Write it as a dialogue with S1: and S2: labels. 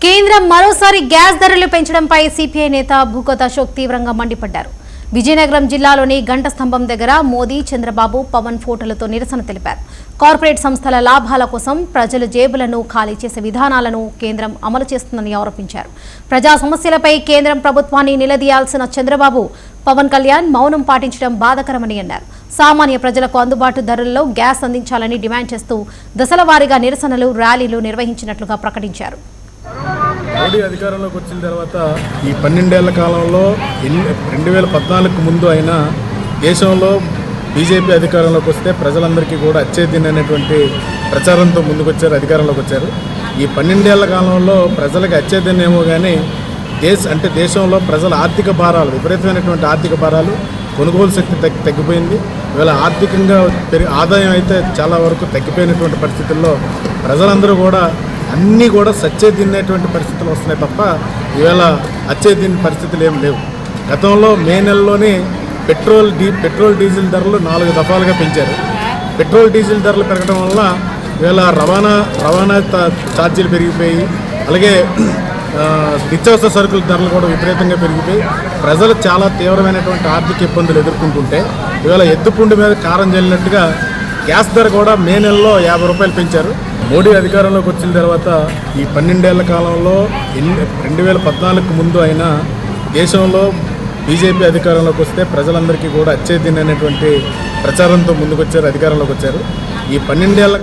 S1: కేంద్రం మరోసారి గ్యాస్ ధరలు పెంచడంపై సిపిఐ నేత భూకత్ అశోక్ తీవ్రంగా మండిపడ్డారు. విజయనగరం జిల్లాలోని గంట స్తంభం దగ్గర మోదీ, చంద్రబాబు, పవన్ ఫోటోలతో నిరసన తెలిపారు. కార్పొరేట్ సంస్థల లాభాల కోసం ప్రజల జేబులను ఖాళీ చేసే విధానాలను కేంద్రం అమలు చేస్తుందని ఆరోపించారు. ప్రజా సమస్యలపై కేంద్రం ప్రభుత్వాన్ని నిలదీయాల్సిన చంద్రబాబు, పవన్ కళ్యాణ్ మౌనం పాటించడం బాధాకరమని అన్నారు. సామాన్య ప్రజలకు అందుబాటు ధరల్లో గ్యాస్ అందించాలని డిమాండ్ చేస్తూ దశల వారీగా నిరసనలు, ర్యాలీలు నిర్వహించినట్లుగా ప్రకటించారు.
S2: మోడీ అధికారంలోకి వచ్చిన తర్వాత ఈ 12 ఏళ్ల కాలంలో 2014కు ముందు అయినా దేశంలో బీజేపీ అధికారంలోకి వస్తే ప్రజలందరికీ కూడా అచ్చేదిననేటువంటి ప్రచారంతో ముందుకొచ్చారు, అధికారంలోకి వచ్చారు. ఈ 12 ఏళ్ల కాలంలో ప్రజలకు అచ్చేదినేమో కానీ దేశంలో ప్రజల ఆర్థిక భారాలు, విపరీతమైనటువంటి ఆర్థిక భారాలు, కొనుగోలు శక్తి తగ్గిపోయింది. ఇవాళ ఆర్థికంగా ఆదాయం అయితే చాలా వరకు తగ్గిపోయినటువంటి పరిస్థితుల్లో ప్రజలందరూ కూడా అన్నీ కూడా సచ్చే తినేటువంటి పరిస్థితులు వస్తున్నాయి తప్ప ఇవాళ అచ్చే తినే పరిస్థితులు ఏం లేవు. గతంలో మే నెలలోనే పెట్రోల్ డీజిల్ ధరలు 4 దఫాలుగా పెంచారు. పెట్రోల్ డీజిల్ ధరలు పెరగడం వల్ల ఇవాళ రవాణా ఛార్జీలు పెరిగిపోయి, అలాగే నిత్యావసర సరుకుల ధరలు కూడా విపరీతంగా పెరిగిపోయి ప్రజలు చాలా తీవ్రమైనటువంటి ఆర్థిక ఇబ్బందులు ఎదుర్కొంటుంటే ఇవాళ ఎద్దుపుండి మీద కారం చల్లినట్టుగా గ్యాస్ ధర కూడా మే నెలలో 50 రూపాయలు పెంచారు. మోడీ అధికారంలోకి వచ్చిన తర్వాత ఈ 12 ఏళ్ల కాలంలో 2014కు ముందు అయినా దేశంలో బీజేపీ అధికారంలోకి వస్తే ప్రజలందరికీ కూడా అచ్చేదిననేటువంటి ప్రచారంతో ముందుకొచ్చారు, అధికారంలోకి వచ్చారు. ఈ 12 ఏళ్ల